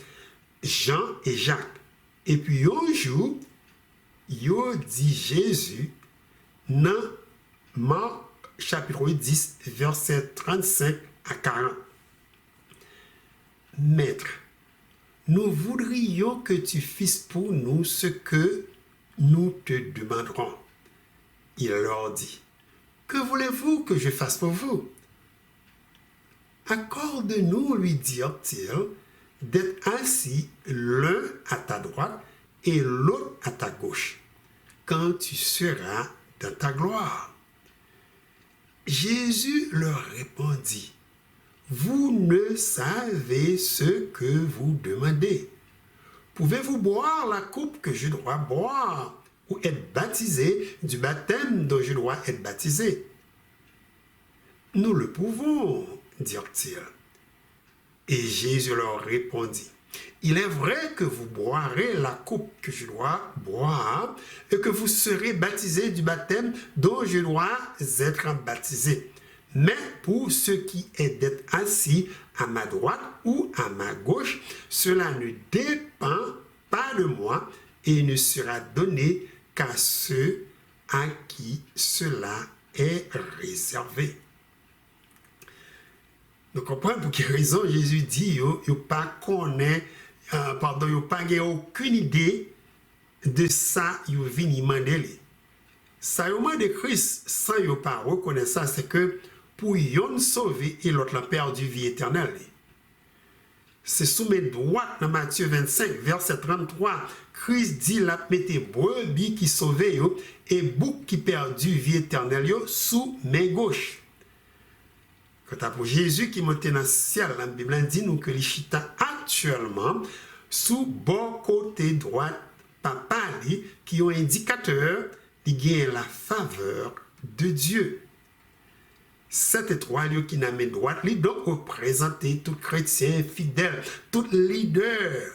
Jean et Jacques. Et puis un jour, yo dit Jésus dans Marc chapitre 10, verset 35 à 40. Maître, nous voudrions que tu fasses pour nous ce que nous te demanderons. Il leur dit, que voulez-vous que je fasse pour vous? Accorde-nous, lui dirent-ils, d'être assis l'un à ta droite et l'autre à ta gauche, quand tu seras dans ta gloire. Jésus leur répondit, vous ne savez ce que vous demandez. Pouvez-vous boire la coupe que je dois boire ou être baptisé du baptême dont je dois être baptisé? Nous le pouvons, dirent-ils. Et Jésus leur répondit, il est vrai que vous boirez la coupe que je dois boire et que vous serez baptisés du baptême dont je dois être baptisé. Mais pour ce qui est d'être assis à ma droite ou à ma gauche, cela ne dépend pas de moi et ne sera donné qu'à ceux à qui cela est réservé. Nous comprenons pour quelle raison Jésus dit qu'il n'a pas aucune idée de ça qu'il vient demander. Ça de Christ sans qu'il pas reconnaître ça, c'est que pour yon sauver et l'autre la perdu vie éternelle. C'est sous mes droites dans Matthieu 25, verset 33. Christ dit la mettez brebis qui sauve et bouc qui perdu vie éternelle sous mes gauches. Quant à pour Jésus qui monte dans le ciel, la Bible dit nous que les chita actuellement sous bon côté droit papa qui ont indicateur qui gagne la faveur de Dieu. Cette étoile qui n'a pas droite, donc représenter tout chrétien fidèle, tout leader,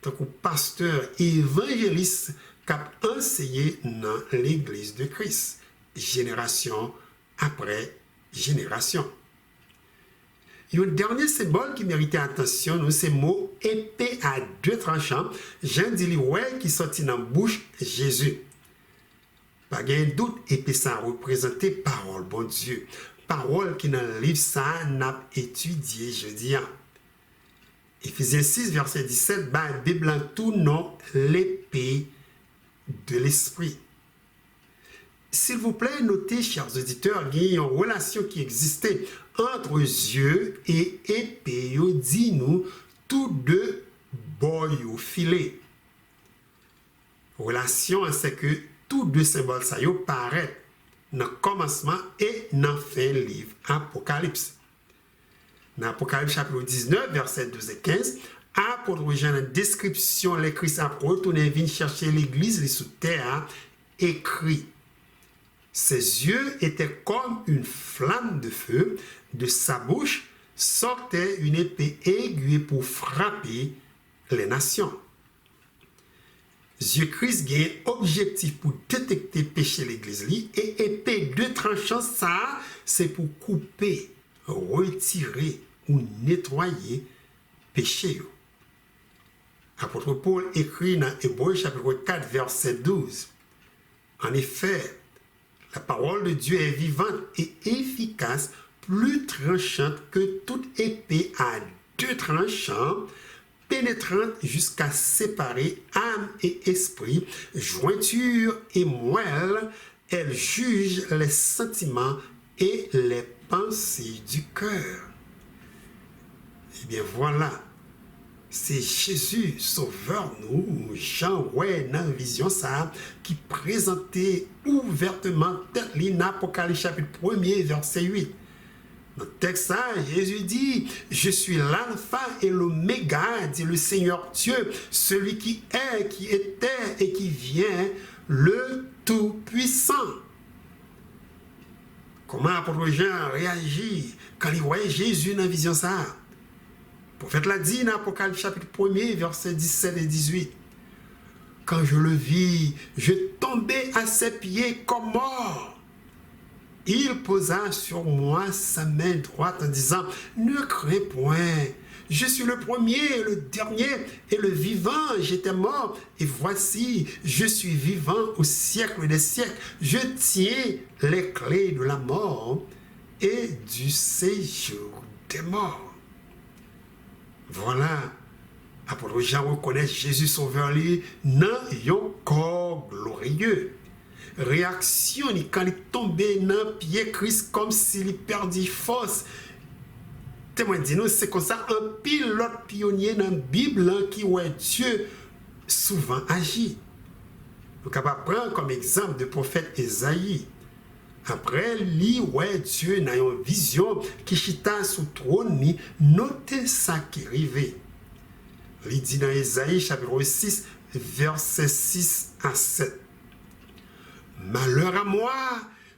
tout pasteur, évangéliste qui a enseigné dans l'église de Christ, génération après génération. Il y a un dernier symbole qui méritait attention, c'est le mot épée à deux tranchants. Jean dit ouais qui sortit dans la bouche Jésus. Pas de doute, épée ça représentait parole, bon Dieu. Parole qui dans le livre ça n'a étudié jeudi. Éphésiens 6, verset 17, la Bible en tout nom l'épée de l'esprit. S'il vous plaît, notez, chers auditeurs, qu'il y a une relation qui existait entre yeux et épée, dit-nous, tous deux boy au filet. Relation, c'est que tous deux symboles, ça y paraît dans le commencement et dans la fin du livre Apocalypse. Dans Apocalypse chapitre 19, versets 12 et 15, apôtre Jean, dans la description, les Christ a retourné venir chercher l'église sous terre, écrit. Ses yeux étaient comme une flamme de feu, de sa bouche sortait une épée aiguë pour frapper les nations. Jésus-Christ a un objectif pour détecter péché l'église et épée de tranchant ça, c'est pour couper, retirer ou nettoyer péché. Apôtre Paul écrit dans Hébreux chapitre 4 verset 12. En effet, la parole de Dieu est vivante et efficace, plus tranchante que toute épée à deux tranchants, pénétrante jusqu'à séparer âme et esprit, jointure et moelle. Elle juge les sentiments et les pensées du cœur. Eh bien voilà, c'est Jésus, sauveur nous, Jean, ouais, dans la vision ça, qui présentait ouvertement l'Apocalypse chapitre 1er, verset 8. Dans le texte, Jésus dit, je suis l'alpha et l'oméga, dit le Seigneur Dieu, celui qui est, qui était et qui vient, le Tout-Puissant. Comment l'apôtre Jean réagit quand il voyait Jésus dans la vision ça? Le prophète l'a dit dans l'Apocalypse chapitre 1er, versets 17 et 18. Quand je le vis, je tombais à ses pieds comme mort. Il posa sur moi sa main droite en disant, ne crains point, je suis le premier, le dernier et le vivant, j'étais mort et voici, je suis vivant au siècle des siècles, je tiens les clés de la mort et du séjour des morts. Voilà, apôtre Jean reconnaît Jésus sauveur lui dans un corps glorieux. Réaction quand il tombait dans pied Christ comme s'il perdit force. Témoin dit nous c'est comme ça un pilote pionnier dans la Bible qui voit Dieu souvent agit. Nous sommes capables de prendre comme exemple le prophète Ésaïe. Après, lui, ouais, Dieu n'a une vision qui chita sous trône, ni noté ça qui arrivait. Il dit dans Ésaïe chapitre 6, versets 6 à 7. Malheur à moi,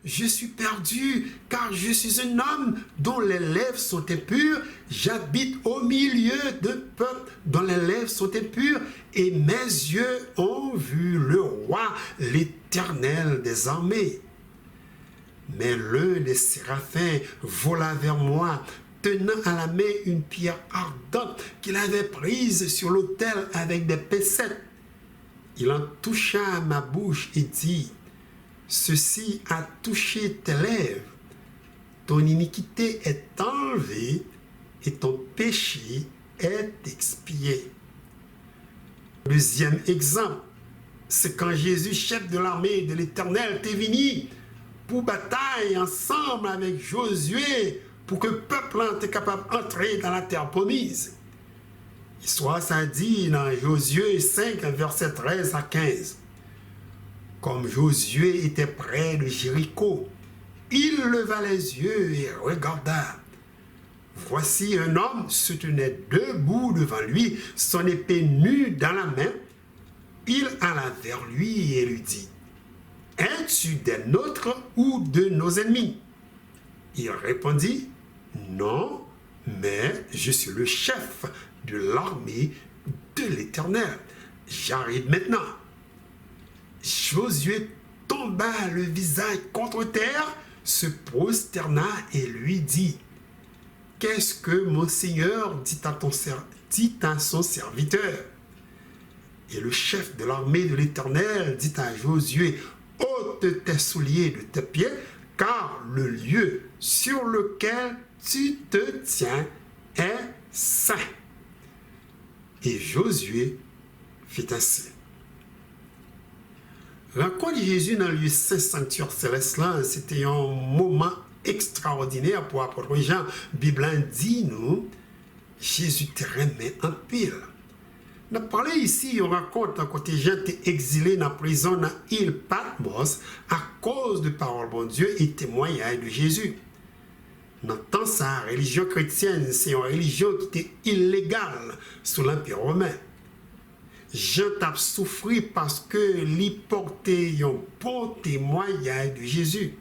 je suis perdu, car je suis un homme dont les lèvres sont impures. J'habite au milieu d'un peuple dont les lèvres sont impures, et mes yeux ont vu le roi, l'Éternel des armées. Mais l'un des séraphins vola vers moi, tenant à la main une pierre ardente qu'il avait prise sur l'autel avec des pincettes. Il en toucha ma bouche et dit, « Ceci a touché tes lèvres. Ton iniquité est enlevée et ton péché est expié. » Deuxième exemple, c'est quand Jésus, chef de l'armée de l'Éternel, est venu pour bataille ensemble avec Josué pour que le peuple était capable d'entrer dans la terre promise. L'histoire, ça dit dans Josué 5, verset 13 à 15. Comme Josué était près de Jéricho, il leva les yeux et regarda. Voici un homme se tenait debout devant lui, son épée nue dans la main. Il alla vers lui et lui dit, « Es-tu des nôtres ou de nos ennemis ?» Il répondit, « Non, mais je suis le chef de l'armée de l'Éternel. J'arrive maintenant. » Josué tomba le visage contre terre, se prosterna et lui dit, « Qu'est-ce que mon Seigneur dit à son serviteur ?» Et le chef de l'armée de l'Éternel dit à Josué, « ôte tes souliers de tes pieds, car le lieu sur lequel tu te tiens est saint. » Et Josué fit ainsi. Rencontre Jésus dans le lieu saint sanctuaire céleste là, c'était un moment extraordinaire pour l'apôtre Jean. La Bible dit nous, Jésus te remet en pile. Nous parlons ici, on raconte quand Jean était exilé dans la prison dans l'île Patmos à cause de parole bon Dieu et témoignage de Jésus. Dans le temps, sa religion chrétienne, c'est une religion qui était illégale sous l'Empire romain. Jean a souffert parce que lui portait un bon témoignage de Jésus.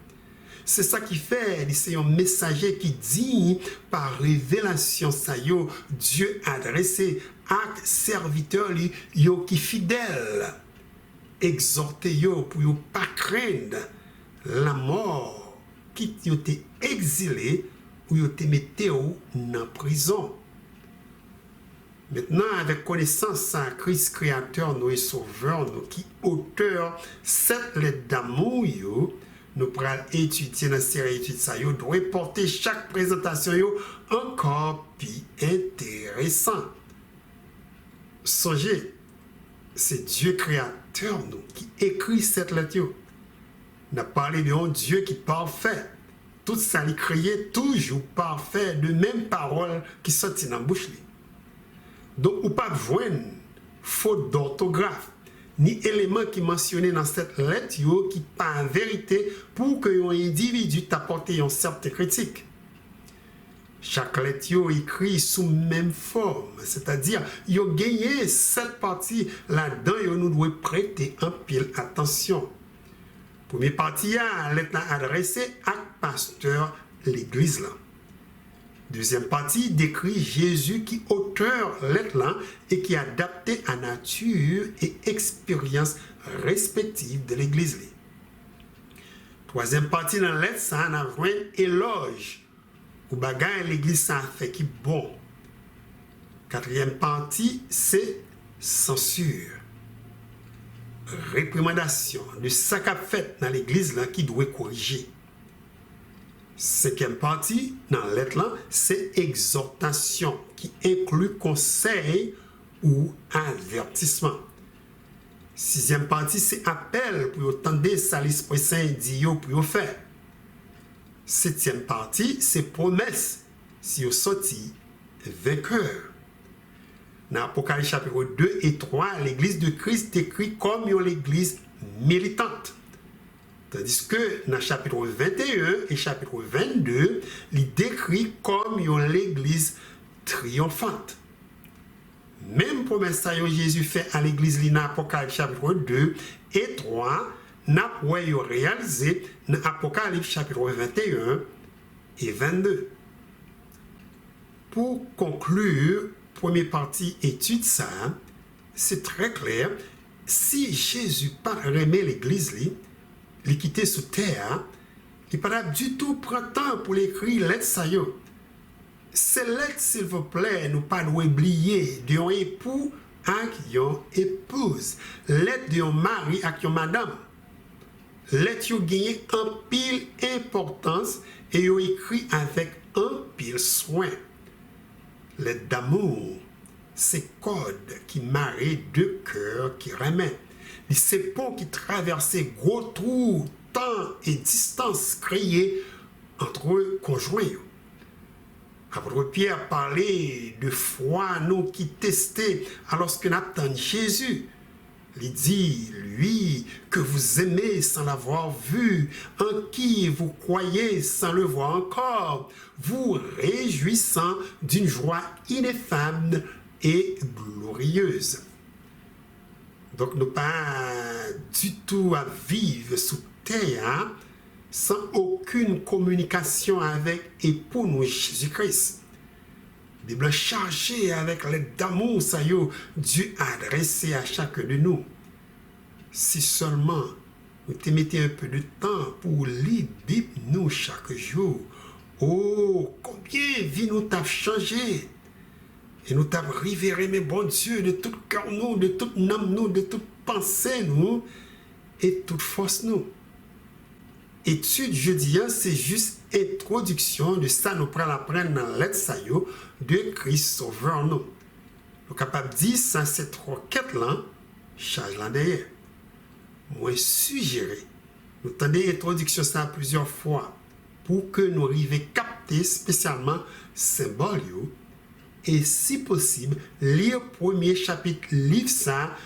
C'est ça qui fait, c'est un messager qui dit par révélation ça yo, Dieu adressé à serviteur yo qui fidèle, exhorté yo pour yo pas craindre la mort qui yo été exilé ou yo te mette en prison. Maintenant, avec connaissance à Christ créateur, nous et sauveur, nous qui auteur cette lettre d'amour, nous pourrons étudier dans la série études ça, nous devons porter chaque présentation encore plus intéressant. Songez, c'est Dieu créateur nous qui écrit cette lettre. Nous avons parlé de un Dieu qui est parfait. Tout ça, il créé toujours parfait, de même parole qui sortit dans la bouche. Donc, ou pas besoin faute d'orthographe, ni élément qui mentionné dans cette lettre qui pas en vérité pour que un individu t'apporte une certaine critique. Chaque lettre écrit sous même forme, c'est-à-dire il a gagné cette partie là-dedans nous devons prêter un pile attention. Première partie, la lettre adressée à pasteur l'église là. Deuxième partie décrit Jésus qui auteur lettre là et qui adapté à nature et expérience respective de l'église. Troisième partie dans la lettre, ça a un éloge ou bagay l'église ça fait qui bon. Quatrième partie, c'est censure, réprimandation de ça qu'a fait dans l'église là qui doit corriger. Cinquième partie, dans la lettre là, c'est exhortation qui inclut conseil ou avertissement. Sixième partie, c'est appel pour entendre ça l'Esprit Saint dit pour faire. Septième partie, c'est promesse si vous sorti vainqueur. Dans Apocalypse chapitre 2 et 3, l'église de Christ est écrite comme l'église militante. Tandis que dans le chapitre 21 et chapitre 22, il décrit comme l'église triomphante. Même promesse que Jésus fait à l'église dans Apocalypse chapitre 2 et 3, n'a pas réalisé dans Apocalypse chapitre 21 et 22. Pour conclure, première partie étude ça, c'est très clair. Si Jésus pas remet l'église, il quitté sous terre, il pas du tout prendre temps pour l'écrire lettre ça yo. C'est lettre s'il vous plaît, nous pas nous oublier d'un époux avec une épouse, lettre d'un mari avec une madame. Lettre yo gagné un pile importance et yo écrit avec un pile soin. Lettre d'amour, c'est code qui marie deux cœurs qui remet. C'est pont qui traversait gros trous, temps et distance créés entre conjoints. Apôtre Pierre parlait de foi, nous qui testait alors que nous attendons Jésus. Il dit, lui, que vous aimez sans l'avoir vu, en qui vous croyez sans le voir encore, vous réjouissant d'une joie ineffable et glorieuse. Donc, nous pas du tout à vivre sous terre sans aucune communication avec époux nous Jésus-Christ. La Bible chargée avec l'aide d'amour, ça y est, Dieu adressé à chacun de nous. Si seulement nous te mettez un peu de temps pour lire la Bible nous chaque jour, oh, combien vie nous t'a changé. Et nous t'avons révéré, mais bon Dieu, de tout cœur nous, de toute âme nous, de toute pensée nous, et toute force nous. Étude jeudi, c'est juste introduction de ça, nous prenons apprendre dans lettre sayo de Christ Sauveur nous. Nous sommes capables de dire ça, cette requête-là, charge là derrière. Moi, suggérer, nous tendez introduction ça plusieurs fois pour que nous arrivions à capter spécialement symbole. Et si possible, lire le premier chapitre, livre ça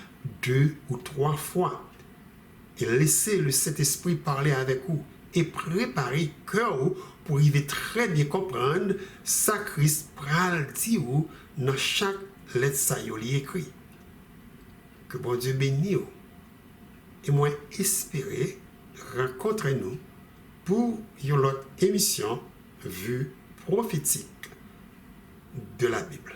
2 ou 3 fois. Et laisser le Saint-Esprit parler avec vous. Et préparer le cœur pour arriver très bien comprendre ça Christ pral dit dans chaque lettre ça y écrit. Que bon Dieu bénisse. Et moi, espérer rencontrer nous pour une autre émission vue prophétique de la Bible.